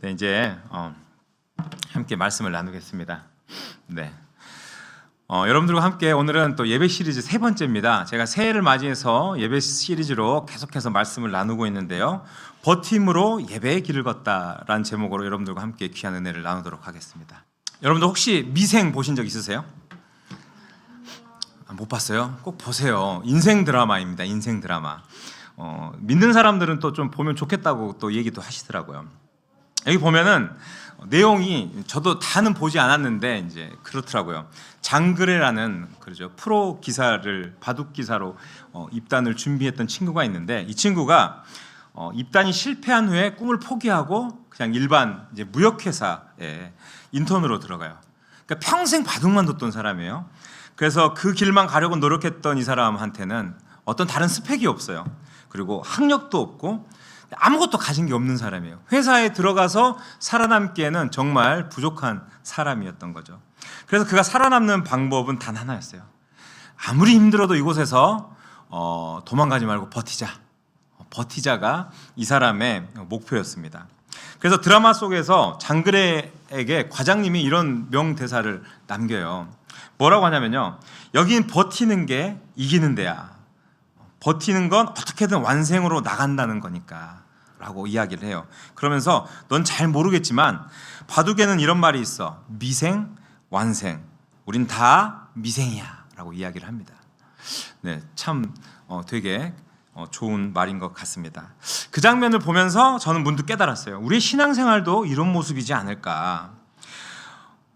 네, 이제 함께 말씀을 나누겠습니다. 네, 여러분들과 함께 오늘은 또 예배 시리즈 세 번째입니다. 제가 새해를 맞이해서 예배 시리즈로 계속해서 말씀을 나누고 있는데요. 버팀으로 예배의 길을 걷다라는 제목으로 여러분들과 함께 귀한 은혜를 나누도록 하겠습니다. 여러분들 혹시 미생 보신 적 있으세요? 못 봤어요? 꼭 보세요. 인생 드라마입니다. 인생 드라마. 믿는 사람들은 또 좀 보면 좋겠다고 또 얘기도 하시더라고요. 여기 보면은 내용이 저도 다는 보지 않았는데 이제 그렇더라고요. 장그래라는 그러죠 프로 기사를 바둑 기사로 입단을 준비했던 친구가 있는데 이 친구가 입단이 실패한 후에 꿈을 포기하고 그냥 일반 이제 무역회사에 인턴으로 들어가요. 그러니까 평생 바둑만 뒀던 사람이에요. 그래서 그 길만 가려고 노력했던 이 사람한테는 어떤 다른 스펙이 없어요. 그리고 학력도 없고 아무것도 가진 게 없는 사람이에요. 회사에 들어가서 살아남기에는 정말 부족한 사람이었던 거죠. 그래서 그가 살아남는 방법은 단 하나였어요. 아무리 힘들어도 이곳에서 도망가지 말고 버티자. 버티자가 이 사람의 목표였습니다. 그래서 드라마 속에서 장그래에게 과장님이 이런 명대사를 남겨요. 뭐라고 하냐면요, 여긴 버티는 게 이기는 데야. 버티는 건 어떻게든 완생으로 나간다는 거니까 라고 이야기를 해요. 그러면서 넌 잘 모르겠지만 바둑에는 이런 말이 있어. 미생, 완생. 우린 다 미생이야 라고 이야기를 합니다. 네, 참 되게 좋은 말인 것 같습니다. 그 장면을 보면서 저는 문득 깨달았어요. 우리의 신앙생활도 이런 모습이지 않을까.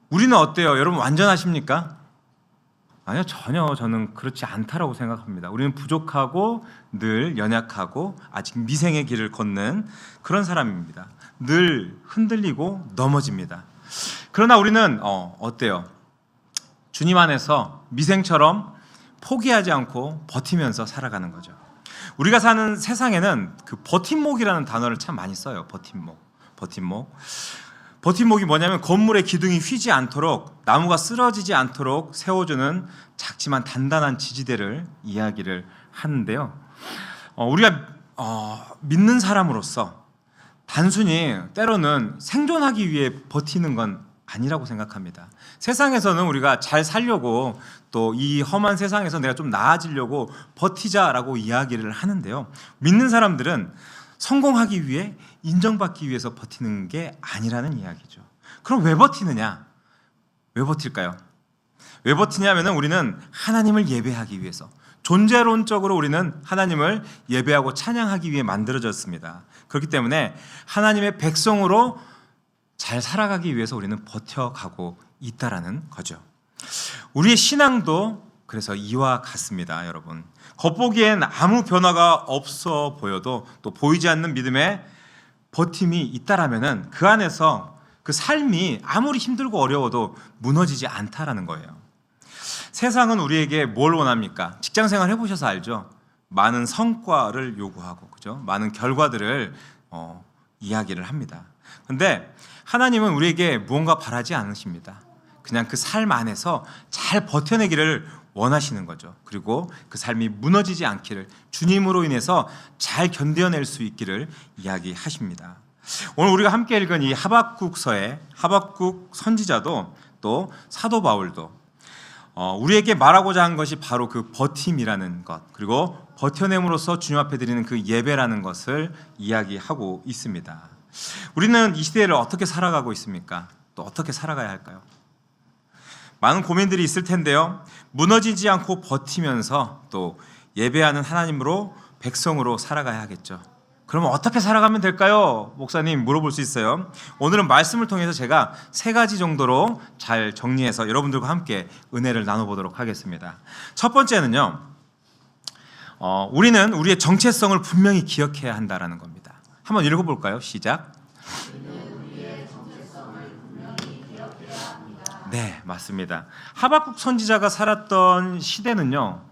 우리는 어때요? 여러분 완전하십니까? 아니요, 전혀 저는 그렇지 않다라고 생각합니다. 우리는 부족하고 늘 연약하고 아직 미생의 길을 걷는 그런 사람입니다. 늘 흔들리고 넘어집니다. 그러나 우리는 어때요? 주님 안에서 미생처럼 포기하지 않고 버티면서 살아가는 거죠. 우리가 사는 세상에는 그 버팀목이라는 단어를 참 많이 써요. 버팀목이 뭐냐면 건물의 기둥이 휘지 않도록, 나무가 쓰러지지 않도록 세워주는 작지만 단단한 지지대를 이야기를 하는데요. 우리가 믿는 사람으로서 단순히 때로는 생존하기 위해 버티는 건 아니라고 생각합니다. 세상에서는 우리가 잘 살려고 또 이 험한 세상에서 내가 좀 나아지려고 버티자라고 이야기를 하는데요. 믿는 사람들은 성공하기 위해, 인정받기 위해서 버티는 게 아니라는 이야기죠. 그럼 왜 버티느냐? 왜 버틸까요? 왜 버티냐면은 우리는 하나님을 예배하기 위해서, 존재론적으로 우리는 하나님을 예배하고 찬양하기 위해 만들어졌습니다. 그렇기 때문에 하나님의 백성으로 잘 살아가기 위해서 우리는 버텨가고 있다라는 거죠. 우리의 신앙도 그래서 이와 같습니다, 여러분. 겉보기엔 아무 변화가 없어 보여도 또 보이지 않는 믿음에 버팀이 있다라면은 그 안에서 그 삶이 아무리 힘들고 어려워도 무너지지 않다라는 거예요. 세상은 우리에게 뭘 원합니까? 직장생활 해보셔서 알죠? 많은 성과를 요구하고, 그죠? 많은 결과들을 이야기를 합니다. 그런데 하나님은 우리에게 무언가 바라지 않으십니다. 그냥 그 삶 안에서 잘 버텨내기를 원하시는 거죠. 그리고 그 삶이 무너지지 않기를, 주님으로 인해서 잘 견뎌낼 수 있기를 이야기하십니다. 오늘 우리가 함께 읽은 이 하박국서의 하박국 선지자도 또 사도 바울도 우리에게 말하고자 한 것이 바로 그 버팀이라는 것, 그리고 버텨냄으로써 주님 앞에 드리는 그 예배라는 것을 이야기하고 있습니다. 우리는 이 시대를 어떻게 살아가고 있습니까? 또 어떻게 살아가야 할까요? 많은 고민들이 있을 텐데요. 무너지지 않고 버티면서 또 예배하는 하나님으로, 백성으로 살아가야 하겠죠. 그러면 어떻게 살아가면 될까요? 목사님 물어볼 수 있어요. 오늘은 말씀을 통해서 제가 세 가지 정도로 잘 정리해서 여러분들과 함께 은혜를 나눠보도록 하겠습니다. 첫 번째는요, 우리는 우리의 정체성을 분명히 기억해야 한다는 겁니다. 한번 읽어볼까요? 시작. 네, 맞습니다. 하박국 선지자가 살았던 시대는요,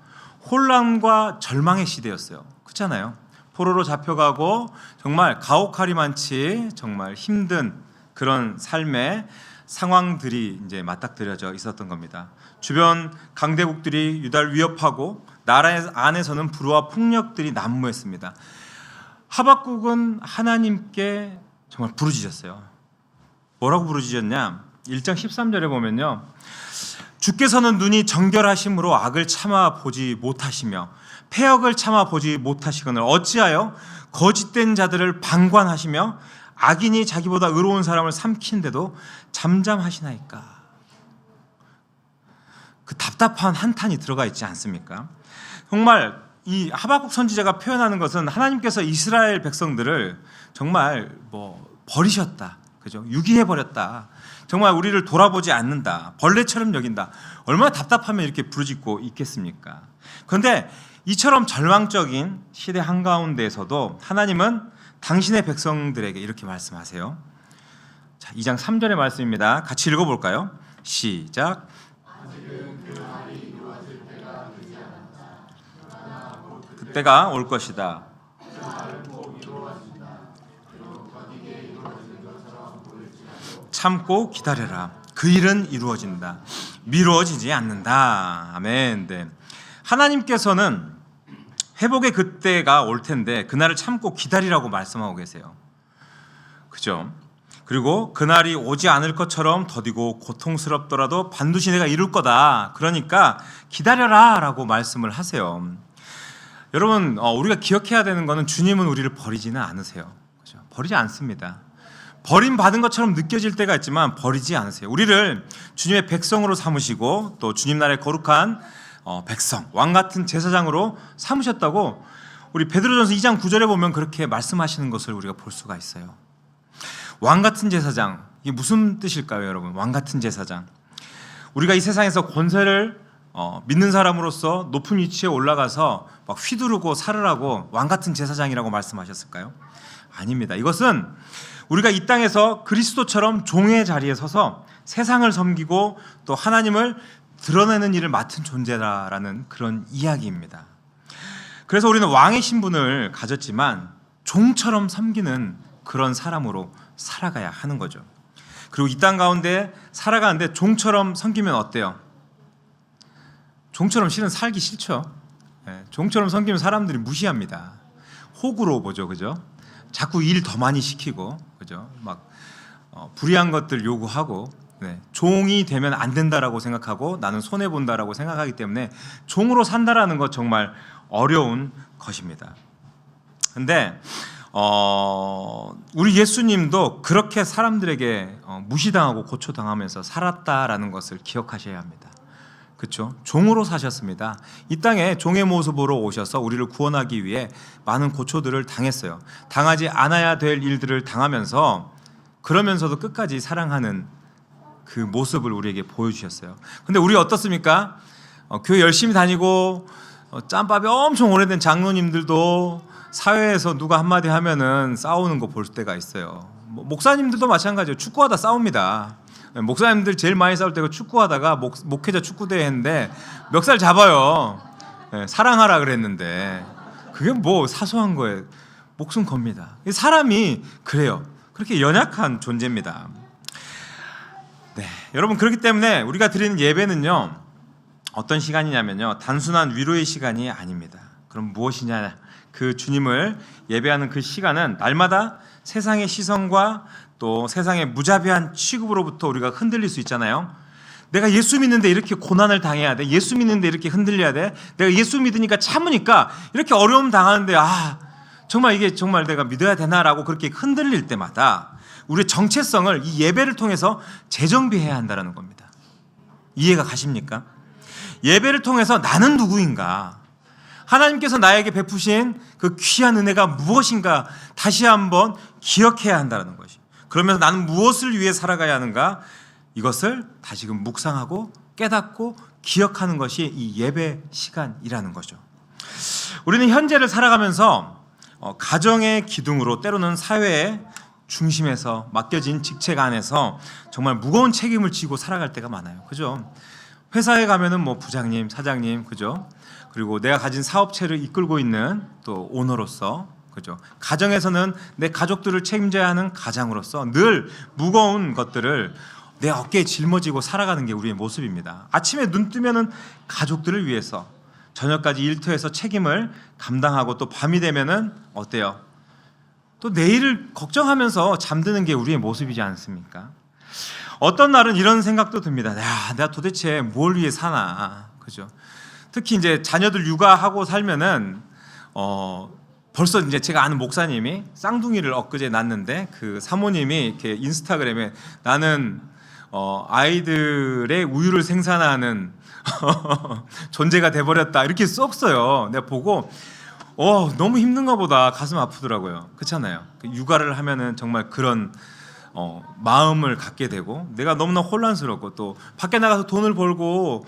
혼란과 절망의 시대였어요. 그렇잖아요. 포로로 잡혀가고 정말 가혹하리만치 정말 힘든 그런 삶의 상황들이 이제 맞닥뜨려져 있었던 겁니다. 주변 강대국들이 유다를 위협하고 나라 안에서는 불화와 폭력들이 난무했습니다. 하박국은 하나님께 정말 부르짖었어요. 뭐라고 부르짖었냐? 1장 13절에 보면요, 주께서는 눈이 정결하심으로 악을 참아 보지 못하시며 패역을 참아 보지 못하시거늘 어찌하여 거짓된 자들을 방관하시며 악인이 자기보다 의로운 사람을 삼키는데도 잠잠하시나이까. 그 답답한 한탄이 들어가 있지 않습니까? 정말 이 하박국 선지자가 표현하는 것은 하나님께서 이스라엘 백성들을 정말 버리셨다, 그죠? 유기해 버렸다. 정말 우리를 돌아보지 않는다. 벌레처럼 여긴다. 얼마나 답답하면 이렇게 부르짖고 있겠습니까? 그런데 이처럼 절망적인 시대 한가운데에서도 하나님은 당신의 백성들에게 이렇게 말씀하세요. 자, 2장 3절의 말씀입니다. 같이 읽어볼까요? 시작. 그때가 올 것이다. 참고 기다려라. 그 일은 이루어진다. 미루어지지 않는다. 아멘. 네. 하나님께서는 회복의 그때가 올 텐데 그날을 참고 기다리라고 말씀하고 계세요. 그죠? 그리고 그날이 오지 않을 것처럼 더디고 고통스럽더라도 반드시 내가 이룰 거다. 그러니까 기다려라 라고 말씀을 하세요. 여러분, 우리가 기억해야 되는 것은 주님은 우리를 버리지는 않으세요. 그죠? 버리지 않습니다. 버림받은 것처럼 느껴질 때가 있지만 버리지 않으세요. 우리를 주님의 백성으로 삼으시고 또 주님 나라의 거룩한 백성, 왕같은 제사장으로 삼으셨다고 우리 베드로전서 2장 9절에 보면 그렇게 말씀하시는 것을 우리가 볼 수가 있어요. 왕같은 제사장, 이게 무슨 뜻일까요, 여러분? 왕같은 제사장. 우리가 이 세상에서 권세를 믿는 사람으로서 높은 위치에 올라가서 막 휘두르고 살으라고 왕같은 제사장이라고 말씀하셨을까요? 아닙니다. 이것은 우리가 이 땅에서 그리스도처럼 종의 자리에 서서 세상을 섬기고 또 하나님을 드러내는 일을 맡은 존재라는 그런 이야기입니다. 그래서 우리는 왕의 신분을 가졌지만 종처럼 섬기는 그런 사람으로 살아가야 하는 거죠. 그리고 이 땅 가운데 살아가는데 종처럼 섬기면 어때요? 종처럼 실은 살기 싫죠. 종처럼 섬기면 사람들이 무시합니다. 호구로 보죠, 그죠? 자꾸 일 더 많이 시키고, 그죠? 막 불의한 것들 요구하고, 종이 되면 안 된다라고 생각하고 나는 손해 본다라고 생각하기 때문에 종으로 산다라는 것 정말 어려운 것입니다. 근데 우리 예수님도 그렇게 사람들에게 무시당하고 고초당하면서 살았다라는 것을 기억하셔야 합니다. 그렇죠? 종으로 사셨습니다. 이 땅에 종의 모습으로 오셔서 우리를 구원하기 위해 많은 고초들을 당했어요. 당하지 않아야 될 일들을 당하면서 그러면서도 끝까지 사랑하는 그 모습을 우리에게 보여주셨어요. 근데 우리 어떻습니까? 교회 열심히 다니고 짬밥이 엄청 오래된 장로님들도 사회에서 누가 한마디 하면은 싸우는 거 볼 때가 있어요. 목사님들도 마찬가지예요. 축구하다 싸웁니다. 목사님들 제일 많이 싸울 때가 축구하다가 목회자 축구대회 했는데 멱살 잡아요. 사랑하라 그랬는데 그게 뭐 사소한 거예요. 목숨 겁니다. 사람이 그래요. 그렇게 연약한 존재입니다. 네, 여러분, 그렇기 때문에 우리가 드리는 예배는요, 어떤 시간이냐면요, 단순한 위로의 시간이 아닙니다. 그럼 무엇이냐? 그 주님을 예배하는 그 시간은 날마다 세상의 시선과 또 세상의 무자비한 취급으로부터 우리가 흔들릴 수 있잖아요. 내가 예수 믿는데 이렇게 고난을 당해야 돼. 예수 믿는데 이렇게 흔들려야 돼. 내가 예수 믿으니까 참으니까 이렇게 어려움 당하는데 정말 이게 정말 내가 믿어야 되나라고 그렇게 흔들릴 때마다 우리의 정체성을 이 예배를 통해서 재정비해야 한다는 겁니다. 이해가 가십니까? 예배를 통해서 나는 누구인가? 하나님께서 나에게 베푸신 그 귀한 은혜가 무엇인가 다시 한번 기억해야 한다는 것이. 그러면서 나는 무엇을 위해 살아가야 하는가? 이것을 다시금 묵상하고 깨닫고 기억하는 것이 이 예배 시간이라는 거죠. 우리는 현재를 살아가면서 가정의 기둥으로 때로는 사회의 중심에서 맡겨진 직책 안에서 정말 무거운 책임을 지고 살아갈 때가 많아요. 그죠? 회사에 가면은 뭐 부장님, 사장님, 그죠? 그리고 내가 가진 사업체를 이끌고 있는 또 오너로서, 그죠? 가정에서는 내 가족들을 책임져야 하는 가장으로서 늘 무거운 것들을 내 어깨에 짊어지고 살아가는 게 우리의 모습입니다. 아침에 눈 뜨면은 가족들을 위해서 저녁까지 일터에서 책임을 감당하고 또 밤이 되면은 어때요? 또 내일을 걱정하면서 잠드는 게 우리의 모습이지 않습니까? 어떤 날은 이런 생각도 듭니다. 야, 내가 도대체 뭘 위해 사나, 그죠? 특히 이제 자녀들 육아하고 살면은 벌써 이제 제가 아는 목사님이 쌍둥이를 엊그제 낳았는데 그 사모님이 이렇게 인스타그램에 나는 아이들의 우유를 생산하는 존재가 돼버렸다 이렇게 썼어요. 내가 보고 너무 힘든가 보다 가슴 아프더라고요. 그렇잖아요. 육아를 하면은 정말 그런 마음을 갖게 되고 내가 너무나 혼란스럽고 또 밖에 나가서 돈을 벌고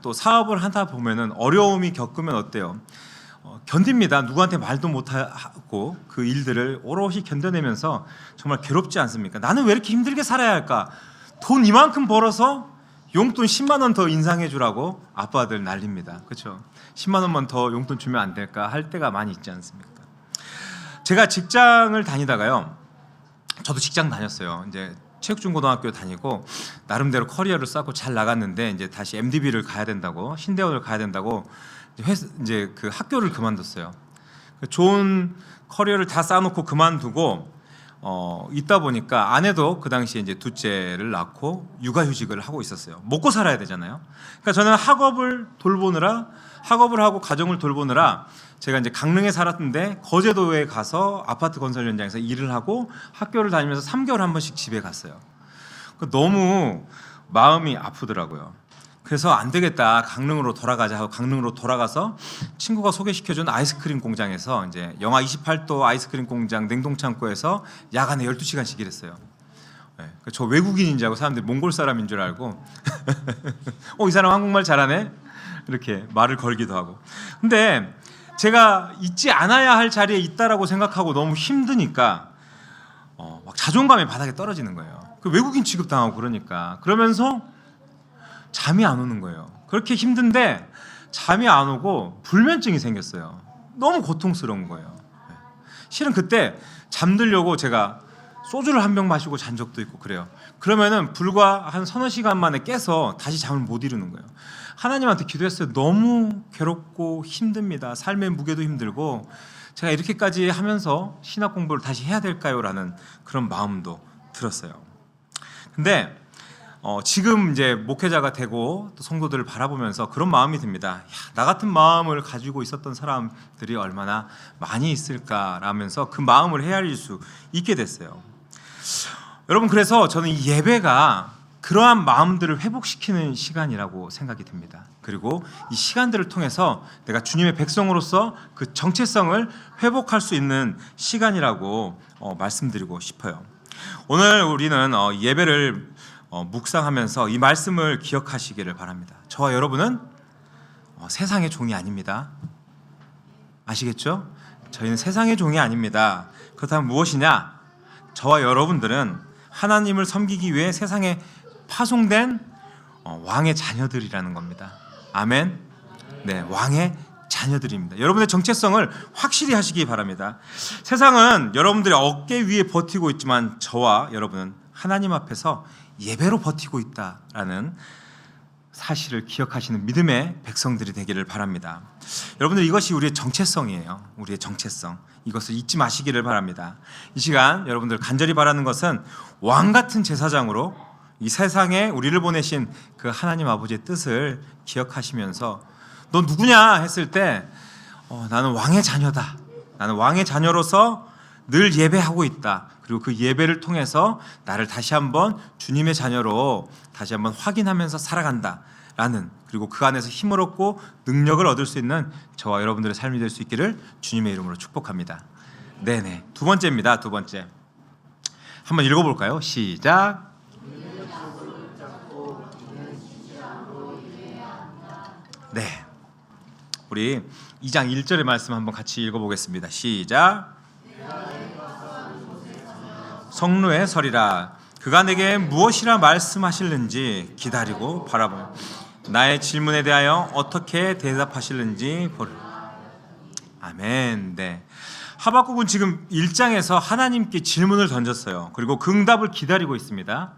또 사업을 하다 보면은 어려움이 겪으면 어때요? 견딥니다. 누구한테 말도 못하고 그 일들을 오롯이 견뎌내면서 정말 괴롭지 않습니까? 나는 왜 이렇게 힘들게 살아야 할까? 돈 이만큼 벌어서 용돈 10만 원 더 인상해 주라고 아빠들 난립니다. 그렇죠? 10만 원만 더 용돈 주면 안 될까 할 때가 많이 있지 않습니까? 제가 직장을 다니다가요. 저도 직장 다녔어요. 이제 체육중고등학교 다니고 나름대로 커리어를 쌓고 잘 나갔는데 이제 다시 MDB를 가야 된다고 신대원을 가야 된다고 이제 그 학교를 그만뒀어요. 좋은 커리어를 다 쌓아놓고 그만두고 있다 보니까 아내도 그 당시에 이제 둘째를 낳고 육아휴직을 하고 있었어요. 먹고 살아야 되잖아요. 그러니까 저는 학업을 하고 가정을 돌보느라 제가 이제 강릉에 살았는데 거제도에 가서 아파트 건설 현장에서 일을 하고 학교를 다니면서 3개월 한 번씩 집에 갔어요. 너무 마음이 아프더라고요. 그래서 안 되겠다, 강릉으로 돌아가자 하고 강릉으로 돌아가서 친구가 소개시켜준 아이스크림 공장에서 이제 영하 28도 아이스크림 공장 냉동창고에서 야간에 12시간씩 일했어요. 네, 저 외국인인 줄 알고 사람들이 몽골 사람인 줄 알고 이 사람 한국말 잘하네 이렇게 말을 걸기도 하고. 근데 제가 있지 않아야 할 자리에 있다라고 생각하고 너무 힘드니까 막 자존감이 바닥에 떨어지는 거예요. 그 외국인 취급당하고 그러면서 잠이 안 오는 거예요. 그렇게 힘든데 잠이 안 오고 불면증이 생겼어요. 너무 고통스러운 거예요. 실은 그때 잠들려고 제가 소주를 한 병 마시고 잔 적도 있고 그래요. 그러면은 불과 한 서너 시간 만에 깨서 다시 잠을 못 이루는 거예요. 하나님한테 기도했어요. 너무 괴롭고 힘듭니다. 삶의 무게도 힘들고 제가 이렇게까지 하면서 신학 공부를 다시 해야 될까요? 라는 그런 마음도 들었어요. 근데 지금 이제 목회자가 되고 또 성도들을 바라보면서 그런 마음이 듭니다. 나 같은 마음을 가지고 있었던 사람들이 얼마나 많이 있을까라면서 그 마음을 헤아릴 수 있게 됐어요. 여러분, 그래서 저는 이 예배가 그러한 마음들을 회복시키는 시간이라고 생각이 듭니다. 그리고 이 시간들을 통해서 내가 주님의 백성으로서 그 정체성을 회복할 수 있는 시간이라고 말씀드리고 싶어요. 오늘 우리는 예배를 묵상하면서 이 말씀을 기억하시기를 바랍니다. 저와 여러분은 세상의 종이 아닙니다. 아시겠죠? 저희는 세상의 종이 아닙니다. 그렇다면 무엇이냐? 저와 여러분들은 하나님을 섬기기 위해 세상에 파송된 왕의 자녀들이라는 겁니다. 아멘. 네, 왕의 자녀들입니다. 여러분의 정체성을 확실히 하시기 바랍니다. 세상은 여러분들의 어깨 위에 버티고 있지만 저와 여러분은 하나님 앞에서 예배로 버티고 있다라는 사실을 기억하시는 믿음의 백성들이 되기를 바랍니다. 여러분들, 이것이 우리의 정체성이에요. 우리의 정체성. 이것을 잊지 마시기를 바랍니다. 이 시간 여러분들 간절히 바라는 것은 왕 같은 제사장으로 이 세상에 우리를 보내신 그 하나님 아버지의 뜻을 기억하시면서 너 누구냐 했을 때 나는 왕의 자녀다. 나는 왕의 자녀로서 늘 예배하고 있다. 그리고 그 예배를 통해서 나를 다시 한번 주님의 자녀로 다시 한번 확인하면서 살아간다라는, 그리고 그 안에서 힘을 얻고 능력을 얻을 수 있는 저와 여러분들의 삶이 될 수 있기를 주님의 이름으로 축복합니다. 네네. 두 번째입니다. 두 번째. 한번 읽어볼까요? 시작. 네. 우리 2장 1절의 말씀 한번 같이 읽어보겠습니다. 시작. 성루에 서리라. 그가 내게 무엇이라 말씀하실는지 기다리고 바라보며 나의 질문에 대하여 어떻게 대답하실는지 보리라. 아멘. 네. 하박국은 지금 1장에서 하나님께 질문을 던졌어요. 그리고 그 응답을 기다리고 있습니다.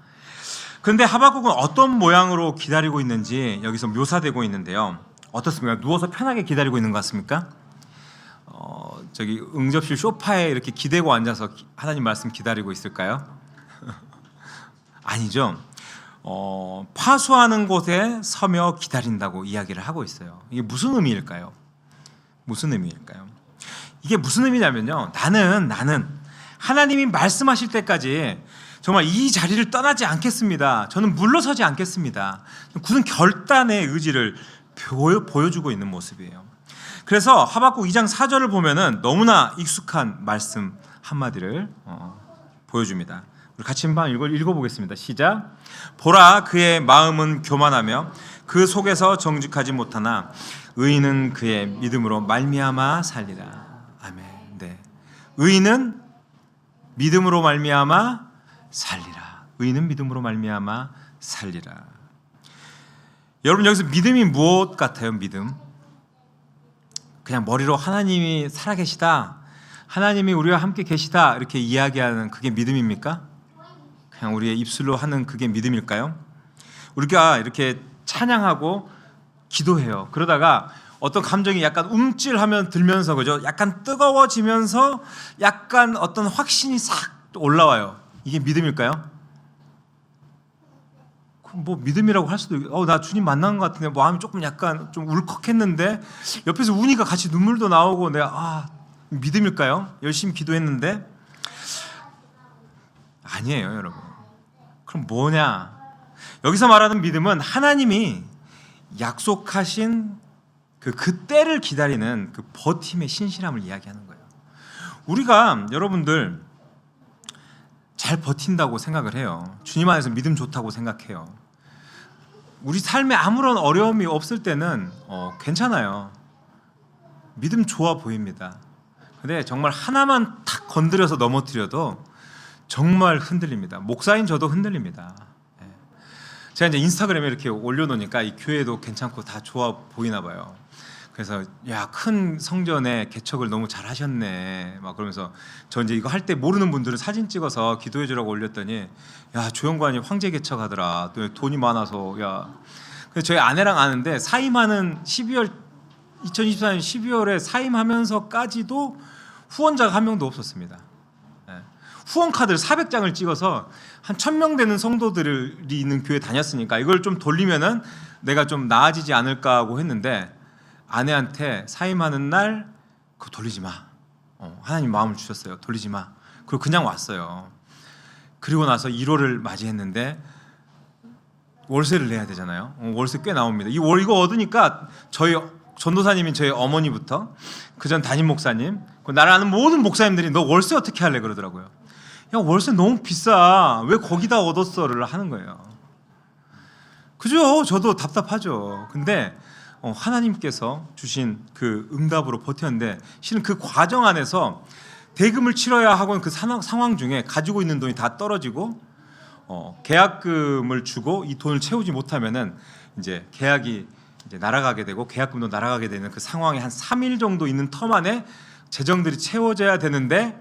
그런데 하박국은 어떤 모양으로 기다리고 있는지 여기서 묘사되고 있는데요. 어떻습니까? 누워서 편하게 기다리고 있는 것 같습니까? 저기 응접실 소파에 이렇게 기대고 앉아서 하나님 말씀 기다리고 있을까요? 아니죠. 파수하는 곳에 서며 기다린다고 이야기를 하고 있어요. 이게 무슨 의미일까요? 무슨 의미일까요? 이게 무슨 의미냐면요. 나는 하나님이 말씀하실 때까지 정말 이 자리를 떠나지 않겠습니다. 저는 물러서지 않겠습니다. 굳은 결단의 의지를 보여주고 있는 모습이에요. 그래서 하박국 2장 4절을 보면은 너무나 익숙한 말씀 한마디를 보여줍니다. 우리 같이 한번 읽어보겠습니다. 시작. 보라, 그의 마음은 교만하며 그 속에서 정직하지 못하나 의인은 그의 믿음으로 말미암아 살리라. 아멘. 네. 의인은 믿음으로 말미암아 살리라. 의인은 믿음으로 말미암아 살리라. 여러분, 여기서 믿음이 무엇 같아요? 믿음. 그냥 머리로 하나님이 살아계시다, 하나님이 우리와 함께 계시다 이렇게 이야기하는 그게 믿음입니까? 그냥 우리의 입술로 하는 그게 믿음일까요? 우리가 이렇게 찬양하고 기도해요. 그러다가 어떤 감정이 약간 움찔하면 들면서, 그죠? 약간 뜨거워지면서 약간 어떤 확신이 싹 올라와요. 이게 믿음일까요? 뭐 믿음이라고 할 수도 있고, 나 주님 만난 것 같은데 마음이 조금 약간 좀 울컥했는데 옆에서 우니까 같이 눈물도 나오고, 내가 믿음일까요? 열심히 기도했는데 아니에요, 여러분. 그럼 뭐냐? 여기서 말하는 믿음은 하나님이 약속하신 그 때를 기다리는 그 버팀의 신실함을 이야기하는 거예요. 우리가 여러분들 잘 버틴다고 생각을 해요. 주님 안에서 믿음 좋다고 생각해요. 우리 삶에 아무런 어려움이 없을 때는 괜찮아요. 믿음 좋아 보입니다. 근데 정말 하나만 탁 건드려서 넘어뜨려도 정말 흔들립니다. 목사인 저도 흔들립니다. 제가 이제 인스타그램에 이렇게 올려놓으니까 이 교회도 괜찮고 다 좋아 보이나 봐요. 그래서 큰 성전에 개척을 너무 잘 하셨네 막 그러면서, 저 이제 이거 할 때 모르는 분들은 사진 찍어서 기도해 주라고 올렸더니, 조영관이 황제 개척하더라, 또 돈이 많아서. 그래서 저희 아내랑 아는데 사임하는 2024년 12월에 사임하면서까지도 후원자가 한 명도 없었습니다. 후원 카드를 400장을 찍어서 한 1000명 되는 성도들이 있는 교회 다녔으니까 이걸 좀 돌리면은 내가 좀 나아지지 않을까 하고 했는데, 아내한테 사임하는 날 그거 돌리지 마. 하나님 마음을 주셨어요. 돌리지 마. 그리고 그냥 왔어요. 그리고 나서 1월을 맞이했는데 월세를 내야 되잖아요. 월세 꽤 나옵니다. 이거 얻으니까 저희 전도사님인 저희 어머니부터 그전 담임 목사님, 나를 아는 모든 목사님들이 너 월세 어떻게 할래 그러더라고요. 월세 너무 비싸, 왜 거기다 얻었어를 하는 거예요. 그죠? 저도 답답하죠. 근데 하나님께서 주신 그 응답으로 버텼는데, 실은 그 과정 안에서 대금을 치러야 하고 그 상황 중에 가지고 있는 돈이 다 떨어지고, 계약금을 주고 이 돈을 채우지 못하면은 이제 계약이 이제 날아가게 되고 계약금도 날아가게 되는 그 상황이 한 3일 정도 있는 텀 안에 재정들이 채워져야 되는데,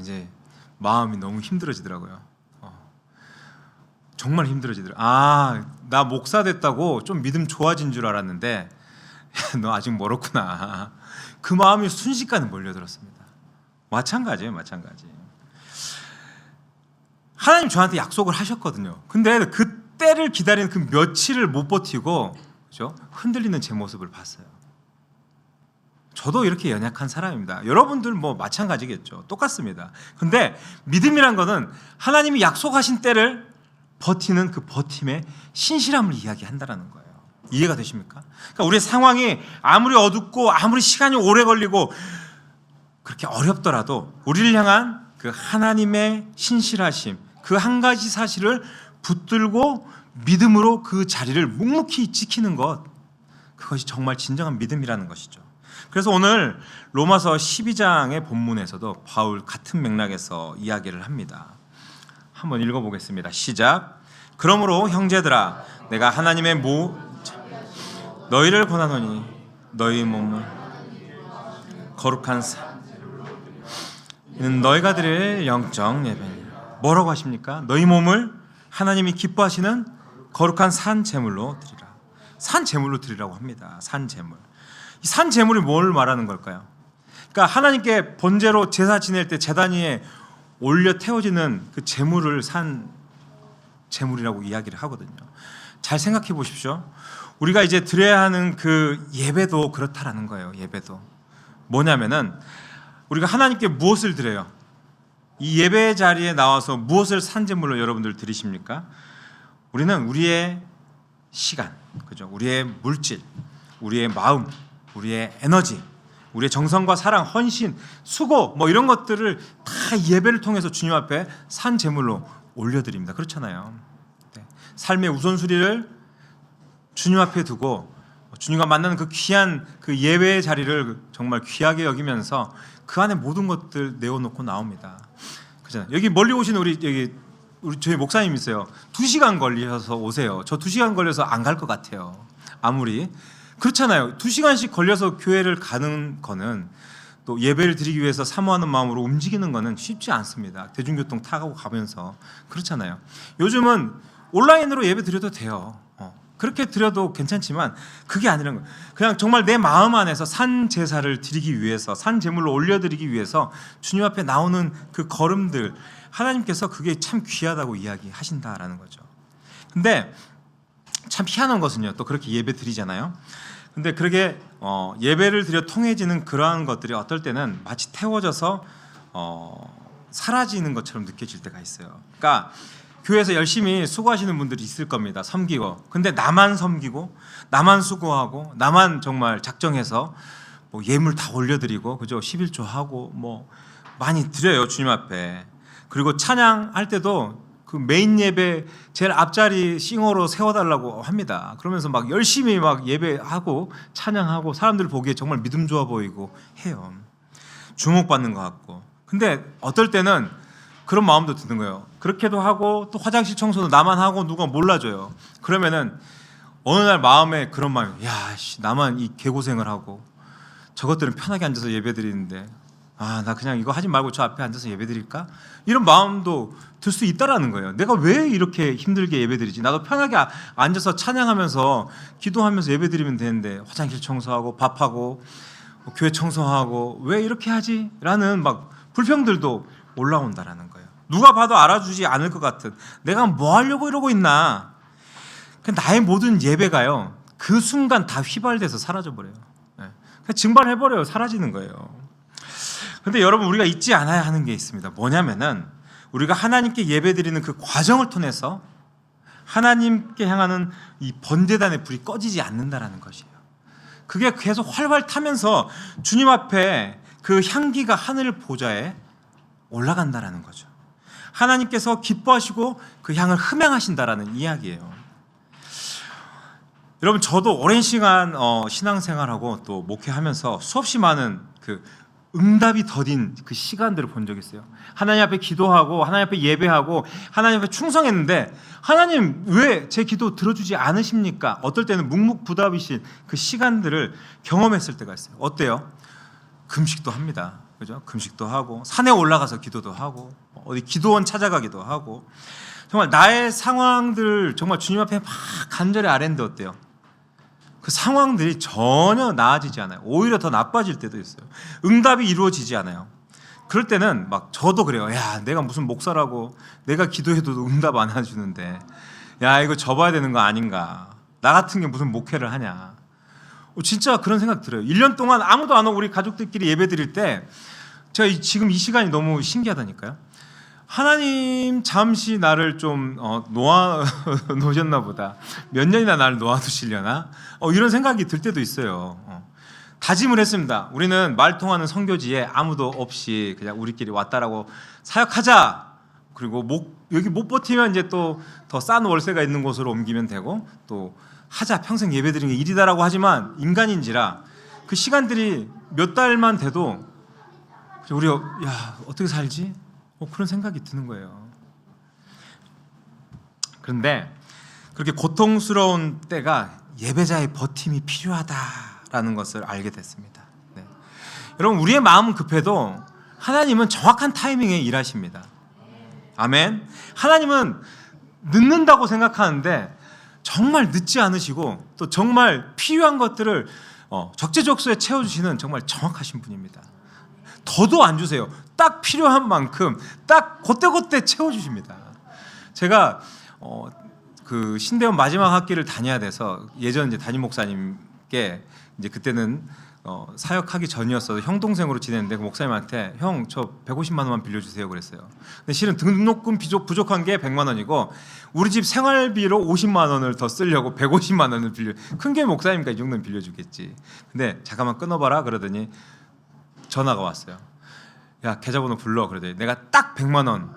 이제 마음이 너무 힘들어지더라고요. 정말 힘들어지더라고요. 나 목사 됐다고 좀 믿음 좋아진 줄 알았는데 너 아직 멀었구나. 그 마음이 순식간에 몰려들었습니다. 마찬가지예요. 하나님 저한테 약속을 하셨거든요. 근데 그 때를 기다리는 그 며칠을 못 버티고, 그죠? 흔들리는 제 모습을 봤어요. 저도 이렇게 연약한 사람입니다. 여러분들 뭐 마찬가지겠죠. 똑같습니다. 근데 믿음이란 거는 하나님이 약속하신 때를 버티는 그 버팀의 신실함을 이야기한다는 거예요. 이해가 되십니까? 그러니까 우리의 상황이 아무리 어둡고 아무리 시간이 오래 걸리고 그렇게 어렵더라도 우리를 향한 그 하나님의 신실하심, 그 한 가지 사실을 붙들고 믿음으로 그 자리를 묵묵히 지키는 것, 그것이 정말 진정한 믿음이라는 것이죠. 그래서 오늘 로마서 12장의 본문에서도 바울 같은 맥락에서 이야기를 합니다. 한번 읽어보겠습니다. 시작. 그러므로 형제들아, 내가 하나님의 너희를 권하노니 너희 몸을 거룩한 이는 너희가 드릴 영적 예배니라. 뭐라고 하십니까? 너희 몸을 하나님이 기뻐하시는 거룩한 산 제물로 드리라. 산 제물로 드리라고 합니다. 산 제물. 이 산 제물이 뭘 말하는 걸까요? 그러니까 하나님께 번제로 제사 지낼 때 제단 위에 올려 태워지는 그 재물을 산 재물이라고 이야기를 하거든요. 잘 생각해 보십시오. 우리가 이제 드려야 하는 그 예배도 그렇다라는 거예요. 예배도 뭐냐면은 우리가 하나님께 무엇을 드려요? 이 예배 자리에 나와서 무엇을 산 제물로 여러분들 드리십니까? 우리는 우리의 시간, 그죠? 우리의 물질, 우리의 마음, 우리의 에너지, 우리의 정성과 사랑, 헌신, 수고 뭐 이런 것들을 다 예배를 통해서 주님 앞에 산 제물로 올려드립니다. 그렇잖아요. 네. 삶의 우선순위를 주님 앞에 두고 주님과 만나는 그 귀한 그 예배의 자리를 정말 귀하게 여기면서 그 안에 모든 것들 내어놓고 나옵니다. 그잖아요. 여기 멀리 오신 우리 저희 목사님 있어요. 2시간 걸려서 오세요. 저 2시간 걸려서 안 갈 것 같아요. 아무리 그렇잖아요. 2시간씩 걸려서 교회를 가는 거는 또 예배를 드리기 위해서 사모하는 마음으로 움직이는 거는 쉽지 않습니다. 대중교통 타고 가면서 그렇잖아요. 요즘은 온라인으로 예배 드려도 돼요. 그렇게 드려도 괜찮지만 그게 아니라는 거예요. 그냥 정말 내 마음 안에서 산 제사를 드리기 위해서, 산 제물로 올려드리기 위해서 주님 앞에 나오는 그 걸음들, 하나님께서 그게 참 귀하다고 이야기하신다라는 거죠. 근데 참 희한한 것은요, 또 그렇게 예배 드리잖아요. 근데 그렇게 예배를 드려 통해지는 그러한 것들이 어떨 때는 마치 태워져서 사라지는 것처럼 느껴질 때가 있어요. 그러니까 교회에서 열심히 수고하시는 분들이 있을 겁니다. 섬기고. 근데 나만 섬기고, 나만 수고하고, 나만 정말 작정해서 뭐 예물 다 올려드리고, 그죠? 11조 하고 뭐 많이 드려요, 주님 앞에. 그리고 찬양할 때도 그 메인 예배 제일 앞자리 싱어로 세워달라고 합니다. 그러면서 막 열심히 막 예배하고 찬양하고 사람들 보기에 정말 믿음 좋아 보이고 해요. 주목받는 것 같고. 근데 어떨 때는 그런 마음도 드는 거예요. 그렇게도 하고 또 화장실 청소도 나만 하고 누가 몰라줘요. 그러면은 어느 날 마음에 그런 마음이, 야, 나만 이 개고생을 하고 저것들은 편하게 앉아서 예배드리는데 나 그냥 이거 하지 말고 저 앞에 앉아서 예배드릴까? 이런 마음도 들 수 있다라는 거예요. 내가 왜 이렇게 힘들게 예배드리지? 나도 편하게 앉아서 찬양하면서 기도하면서 예배드리면 되는데 화장실 청소하고 밥하고 교회 청소하고 왜 이렇게 하지? 라는 막 불평들도 올라온다라는 거예요. 누가 봐도 알아주지 않을 것 같은, 내가 뭐 하려고 이러고 있나? 나의 모든 예배가요, 그 순간 다 휘발돼서 사라져버려요. 그냥 증발해버려요. 사라지는 거예요. 근데 여러분, 우리가 잊지 않아야 하는 게 있습니다. 뭐냐면은 우리가 하나님께 예배드리는 그 과정을 통해서 하나님께 향하는 이 번제단의 불이 꺼지지 않는다라는 것이에요. 그게 계속 활활 타면서 주님 앞에 그 향기가 하늘 보좌에 올라간다라는 거죠. 하나님께서 기뻐하시고 그 향을 흠양하신다라는 이야기예요. 여러분, 저도 오랜 시간 신앙생활하고 또 목회하면서 수없이 많은 그 응답이 더딘 그 시간들을 본 적이 있어요. 하나님 앞에 기도하고 하나님 앞에 예배하고 하나님 앞에 충성했는데 하나님 왜 제 기도 들어주지 않으십니까? 어떨 때는 묵묵부답이신 그 시간들을 경험했을 때가 있어요. 어때요? 금식도 합니다. 그죠? 금식도 하고 산에 올라가서 기도도 하고 어디 기도원 찾아가기도 하고 정말 나의 상황들 정말 주님 앞에 막 간절히 아뢰는데 어때요? 그 상황들이 전혀 나아지지 않아요. 오히려 더 나빠질 때도 있어요. 응답이 이루어지지 않아요. 그럴 때는 막 저도 그래요. 야, 내가 무슨 목사라고 내가 기도해도 응답 안 해주는데 야, 이거 접어야 되는 거 아닌가. 나 같은 게 무슨 목회를 하냐. 진짜 그런 생각 들어요. 1년 동안 아무도 안 오고 우리 가족들끼리 예배 드릴 때 제가 지금 이 시간이 너무 신기하다니까요. 하나님 잠시 나를 좀 놓아 놓으셨나 보다. 몇 년이나 나를 놓아두시려나? 이런 생각이 들 때도 있어요. 다짐을 했습니다. 우리는 말 통하는 선교지에 아무도 없이 그냥 우리끼리 왔다라고 사역하자. 그리고 여기 못 버티면 이제 또 더 싼 월세가 있는 곳으로 옮기면 되고 또 하자, 평생 예배드리는 게 일이다라고 하지만 인간인지라 그 시간들이 몇 달만 돼도 우리 야, 어떻게 살지? 그런 생각이 드는 거예요. 그런데 그렇게 고통스러운 때가 예배자의 버팀이 필요하다라는 것을 알게 됐습니다. 네. 여러분, 우리의 마음은 급해도 하나님은 정확한 타이밍에 일하십니다. 아멘. 하나님은 늦는다고 생각하는데 정말 늦지 않으시고 또 정말 필요한 것들을 적재적소에 채워주시는 정말 정확하신 분입니다. 더도 안 주세요. 딱 필요한 만큼 딱 그때그때 채워주십니다. 제가 그 신대원 마지막 학기를 다녀야 돼서 예전 이제 담임 목사님께 이제 그때는 사역하기 전이었어서 형 동생으로 지냈는데 그 목사님한테 형 저 150만 원만 빌려주세요 그랬어요. 근데 실은 등록금 부족한 게 100만 원이고 우리 집 생활비로 50만 원을 더 쓰려고 150만 원을 큰 게 목사님이니까 이 정도는 빌려주겠지. 근데 잠깐만 끊어봐라 그러더니 전화가 왔어요. 야 계좌번호 불러 그러더니 내가 딱 100만 원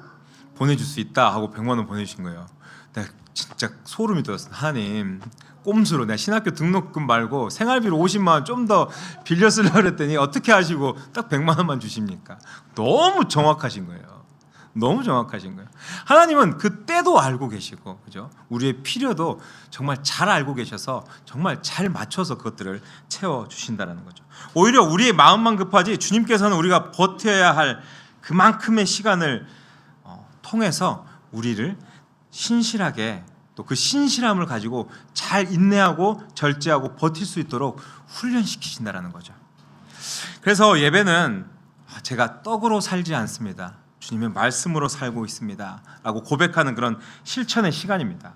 보내줄 수 있다 하고 100만 원 보내주신 거예요. 내가 진짜 소름이 돋았어. 하나님 꼼수로 내가 신학교 등록금 말고 생활비로 50만 원 좀 더 빌려 쓰려고 그랬더니 어떻게 하시고 딱 100만 원만 주십니까? 너무 정확하신 거예요. 너무 정확하신 거예요. 하나님은 그때도 알고 계시고 그죠? 우리의 필요도 정말 잘 알고 계셔서 정말 잘 맞춰서 그것들을 채워주신다는 거죠. 오히려 우리의 마음만 급하지 주님께서는 우리가 버텨야 할 그만큼의 시간을 통해서 우리를 신실하게 또 그 신실함을 가지고 잘 인내하고 절제하고 버틸 수 있도록 훈련시키신다라는 거죠. 그래서 예배는 제가 떡으로 살지 않습니다. 주님의 말씀으로 살고 있습니다. 라고 고백하는 그런 실천의 시간입니다.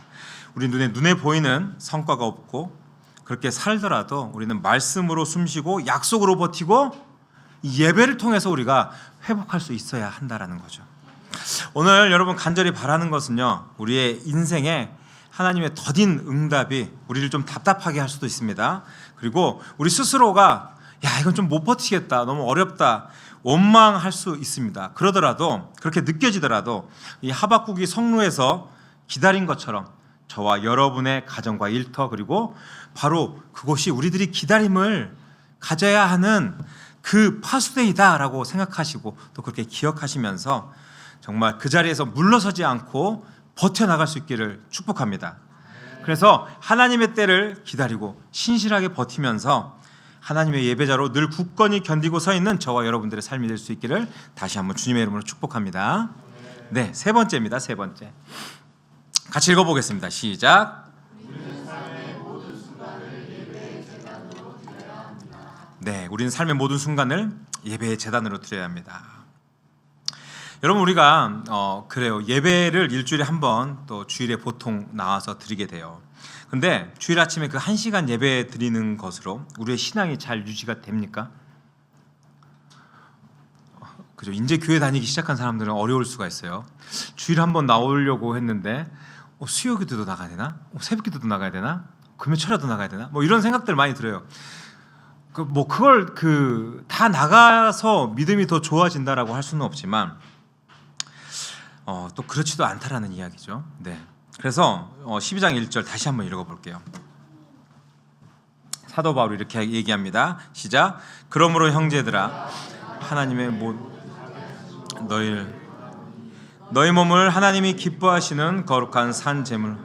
우리 눈에 보이는 성과가 없고 그렇게 살더라도 우리는 말씀으로 숨쉬고 약속으로 버티고 이 예배를 통해서 우리가 회복할 수 있어야 한다라는 거죠. 오늘 여러분 간절히 바라는 것은요, 우리의 인생에 하나님의 더딘 응답이 우리를 좀 답답하게 할 수도 있습니다. 그리고 우리 스스로가 야 이건 좀 못 버티겠다, 너무 어렵다, 원망할 수 있습니다. 그러더라도 그렇게 느껴지더라도 이 하박국이 성루에서 기다린 것처럼 저와 여러분의 가정과 일터 그리고 바로 그곳이 우리들이 기다림을 가져야 하는 그 파수대이다라고 생각하시고 또 그렇게 기억하시면서 정말 그 자리에서 물러서지 않고 버텨나갈 수 있기를 축복합니다. 그래서 하나님의 때를 기다리고 신실하게 버티면서 하나님의 예배자로 늘 굳건히 견디고 서 있는 저와 여러분들의 삶이 될 수 있기를 다시 한번 주님의 이름으로 축복합니다. 네, 세 번째입니다. 세 번째. 같이 읽어보겠습니다. 시작. 네, 우리는 삶의 모든 순간을 예배의 제단으로 드려야 합니다. 여러분 우리가 그래요. 예배를 일주일에 한 번 또 주일에 보통 나와서 드리게 돼요. 근데 주일 아침에 그 1시간 예배 드리는 것으로 우리의 신앙이 잘 유지가 됩니까? 그죠? 이제 교회 다니기 시작한 사람들은 어려울 수가 있어요. 주일에 한 번 나오려고 했는데 수요 기도도 나가야 되나? 새벽 기도도 나가야 되나? 금요 철야도 나가야 되나? 뭐 이런 생각들 많이 들어요. 그걸 다 나가서 믿음이 더 좋아진다라고 할 수는 없지만 또 그렇지도 않다라는 이야기죠. 네. 그래서 12장 1절 다시 한번 읽어볼게요. 사도 바울이 이렇게 얘기합니다. 시작. 그러므로 형제들아 하나님의 너희 몸을 하나님이 기뻐하시는 거룩한 산 제물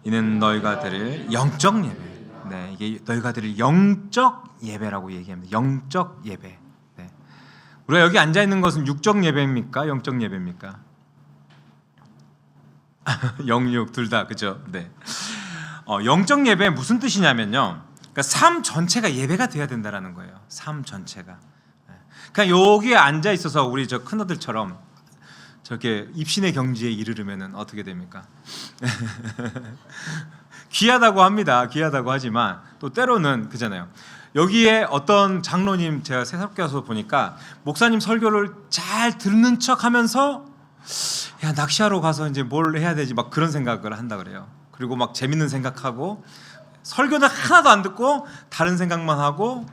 이는 너희가 드릴 영적 예배. 네, 이게 너희가 드릴 영적 예배라고 얘기합니다. 영적 예배. 네. 우리가 여기 앉아 있는 것은 육적 예배입니까? 영적 예배입니까? 영육 둘 다 그죠? 네. 영적 예배 무슨 뜻이냐면요. 그러니까 삶 전체가 예배가 돼야 된다라는 거예요. 삶 전체가. 그냥 여기에 앉아 있어서 우리 저 큰아들처럼 저렇게 입신의 경지에 이르르면은 어떻게 됩니까? 귀하다고 합니다. 귀하다고 하지만 또 때로는 그잖아요. 여기에 어떤 장로님 제가 새롭게 와서 보니까 목사님 설교를 잘 듣는 척하면서 야 낚시하러 가서 이제 뭘 해야 되지 막 그런 생각을 한다 그래요. 그리고 막 재밌는 생각하고 설교는 하나도 안 듣고 다른 생각만 하고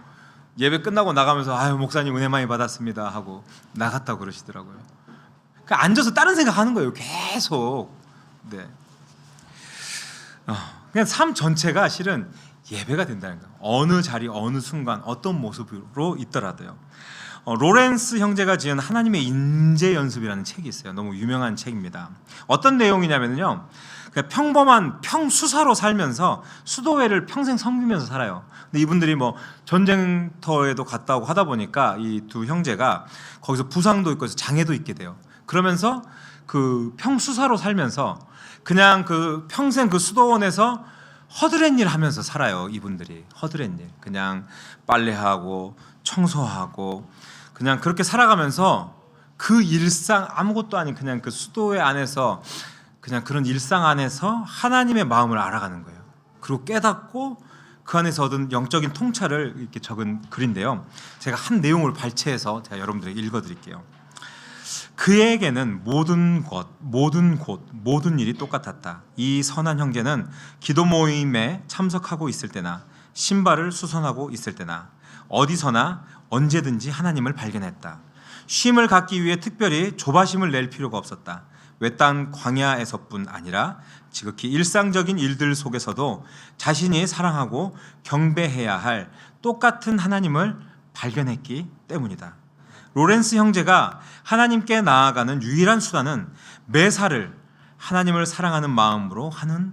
예배 끝나고 나가면서 아유 목사님 은혜 많이 받았습니다 하고 나갔다고 그러시더라고요. 그러니까 앉아서 다른 생각하는 거예요. 계속. 네. 그냥 삶 전체가 실은 예배가 된다는 거예요. 어느 자리, 어느 순간, 어떤 모습으로 있더라도요. 로렌스 형제가 지은 하나님의 인재 연습이라는 책이 있어요. 너무 유명한 책입니다. 어떤 내용이냐면요, 평범한 평수사로 살면서 수도회를 평생 섬기면서 살아요. 근데 이분들이 뭐 전쟁터에도 갔다 오고 하다 보니까 이 두 형제가 거기서 부상도 있고 장애도 있게 돼요. 그러면서 그 평수사로 살면서 그냥 그 평생 그 수도원에서 허드렛 일 하면서 살아요. 이분들이 허드렛 일, 그냥 빨래하고 청소하고 그냥 그렇게 살아가면서 그 일상, 아무것도 아닌 그냥 그 수도회 안에서 그냥 그런 일상 안에서 하나님의 마음을 알아가는 거예요. 그리고 깨닫고 그 안에서 얻은 영적인 통찰을 이렇게 적은 글인데요. 제가 한 내용을 발췌해서 제가 여러분들에게 읽어드릴게요. 그에게는 모든 것, 모든 곳, 모든 일이 똑같았다. 이 선한 형제는 기도 모임에 참석하고 있을 때나 신발을 수선하고 있을 때나 어디서나 언제든지 하나님을 발견했다. 쉼을 갖기 위해 특별히 조바심을 낼 필요가 없었다. 외딴 광야에서뿐 아니라 지극히 일상적인 일들 속에서도 자신이 사랑하고 경배해야 할 똑같은 하나님을 발견했기 때문이다. 로렌스 형제가 하나님께 나아가는 유일한 수단은 매사를 하나님을 사랑하는 마음으로 하는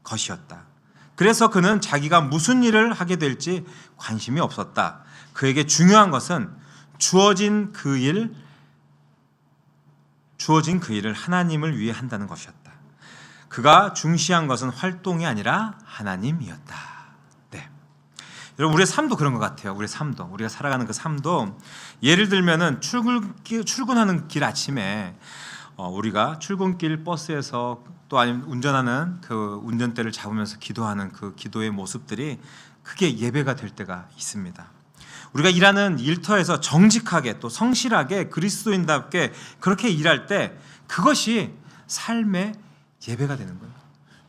것이었다. 그래서 그는 자기가 무슨 일을 하게 될지 관심이 없었다. 그에게 중요한 것은 주어진 그 일을 하나님을 위해 한다는 것이었다. 그가 중시한 것은 활동이 아니라 하나님이었다. 네. 여러분, 우리의 삶도 그런 것 같아요. 우리의 삶도, 우리가 살아가는 그 삶도, 예를 들면은 출근하는 길 아침에 우리가 출근길 버스에서 또 아니면 운전하는 그 운전대를 잡으면서 기도하는 그 기도의 모습들이 그게 예배가 될 때가 있습니다. 우리가 일하는 일터에서 정직하게 또 성실하게 그리스도인답게 그렇게 일할 때 그것이 삶의 예배가 되는 거예요.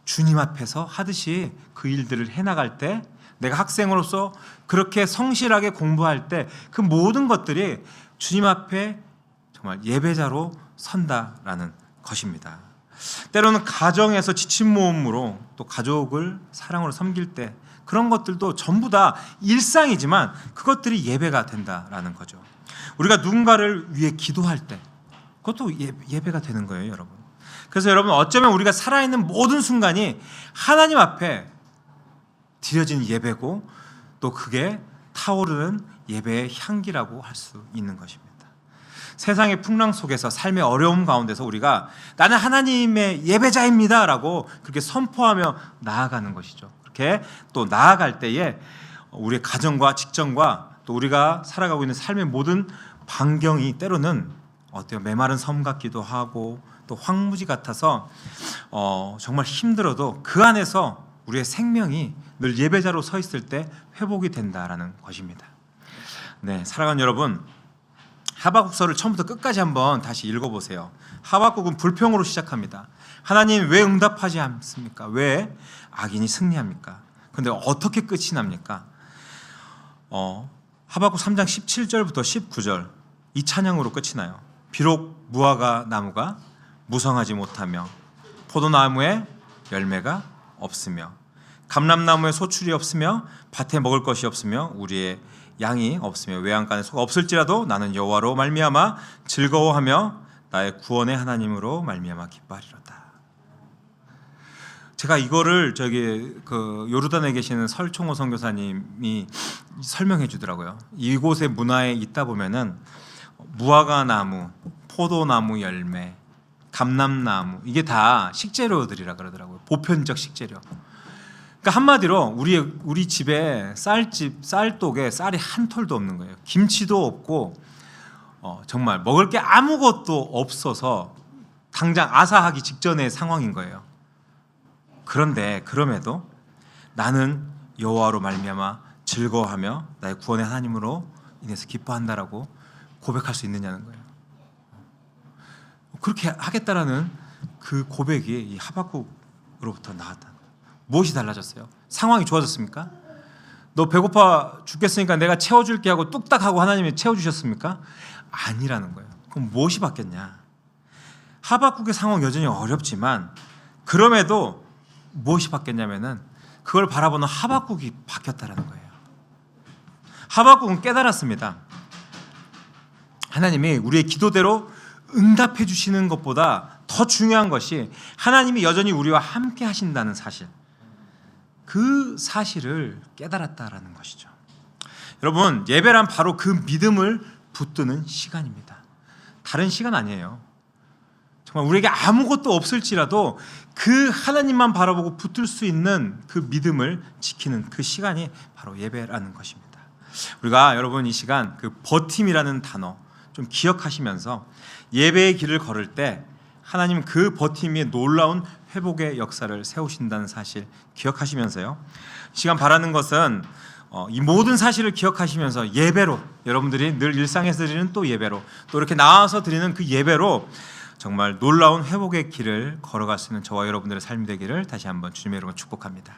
주님 앞에서 하듯이 그 일들을 해나갈 때, 내가 학생으로서 그렇게 성실하게 공부할 때 그 모든 것들이 주님 앞에 정말 예배자로 선다라는 것입니다. 때로는 가정에서 지친 몸으로 또 가족을 사랑으로 섬길 때 그런 것들도 전부 다 일상이지만 그것들이 예배가 된다라는 거죠. 우리가 누군가를 위해 기도할 때 그것도 예배가 되는 거예요, 여러분. 그래서 여러분, 어쩌면 우리가 살아있는 모든 순간이 하나님 앞에 드려진 예배고 또 그게 타오르는 예배의 향기라고 할 수 있는 것입니다. 세상의 풍랑 속에서 삶의 어려움 가운데서 우리가 나는 하나님의 예배자입니다 라고 그렇게 선포하며 나아가는 것이죠. 그렇게 또 나아갈 때에 우리의 가정과 직장과 또 우리가 살아가고 있는 삶의 모든 반경이 때로는 어때요? 메마른 섬 같기도 하고 또 황무지 같아서 정말 힘들어도 그 안에서 우리의 생명이 늘 예배자로 서 있을 때 회복이 된다라는 것입니다. 네, 사랑하는 여러분, 하박국서를 처음부터 끝까지 한번 다시 읽어보세요. 하박국은 불평으로 시작합니다. 하나님 왜 응답하지 않습니까? 왜 악인이 승리합니까? 그런데 어떻게 끝이 납니까? 하박국 3장 17절부터 19절 이 찬양으로 끝이 나요. 비록 무화과 나무가 무성하지 못하며 포도나무에 열매가 없으며 감람나무에 소출이 없으며 밭에 먹을 것이 없으며 우리의 양이 없으며 외양간에 소가 없을지라도 나는 여호와로 말미암아 즐거워하며 나의 구원의 하나님으로 말미암아 기뻐하리로다. 제가 이거를 그 요르단에 계시는 설총호 선교사님이 설명해 주더라고요. 이곳의 문화에 있다 보면은 무화과 나무, 포도나무 열매, 감람나무 이게 다 식재료들이라 그러더라고요. 보편적 식재료. 그러니까 한마디로 우리 집에 쌀독에 쌀이 한 톨도 없는 거예요. 김치도 없고 정말 먹을 게 아무것도 없어서 당장 아사하기 직전의 상황인 거예요. 그런데 그럼에도 나는 여호와로 말미암아 즐거워하며 나의 구원의 하나님으로 인해서 기뻐한다라고 고백할 수 있느냐는 거예요. 그렇게 하겠다라는 그 고백이 이 하박국으로부터 나왔다. 무엇이 달라졌어요? 상황이 좋아졌습니까? 너 배고파 죽겠으니까 내가 채워줄게 하고 뚝딱 하고 하나님이 채워주셨습니까? 아니라는 거예요. 그럼 무엇이 바뀌었냐? 하박국의 상황 여전히 어렵지만 그럼에도 무엇이 바뀌었냐면은 그걸 바라보는 하박국이 바뀌었다라는 거예요. 하박국은 깨달았습니다. 하나님이 우리의 기도대로 응답해 주시는 것보다 더 중요한 것이 하나님이 여전히 우리와 함께 하신다는 사실, 그 사실을 깨달았다라는 것이죠. 여러분, 예배란 바로 그 믿음을 붙드는 시간입니다. 다른 시간 아니에요. 정말 우리에게 아무것도 없을지라도 그 하나님만 바라보고 붙들 수 있는 그 믿음을 지키는 그 시간이 바로 예배라는 것입니다. 우리가 여러분 이 시간 그 버팀이라는 단어, 좀 기억하시면서 예배의 길을 걸을 때 하나님 그 버팀이 놀라운 회복의 역사를 세우신다는 사실 기억하시면서요. 이 시간 바라는 것은 이 모든 사실을 기억하시면서 예배로, 여러분들이 늘 일상에서 드리는 또 예배로, 또 이렇게 나와서 드리는 그 예배로 정말 놀라운 회복의 길을 걸어갈 수 있는 저와 여러분들의 삶이 되기를 다시 한번 주님의 이름으로 축복합니다.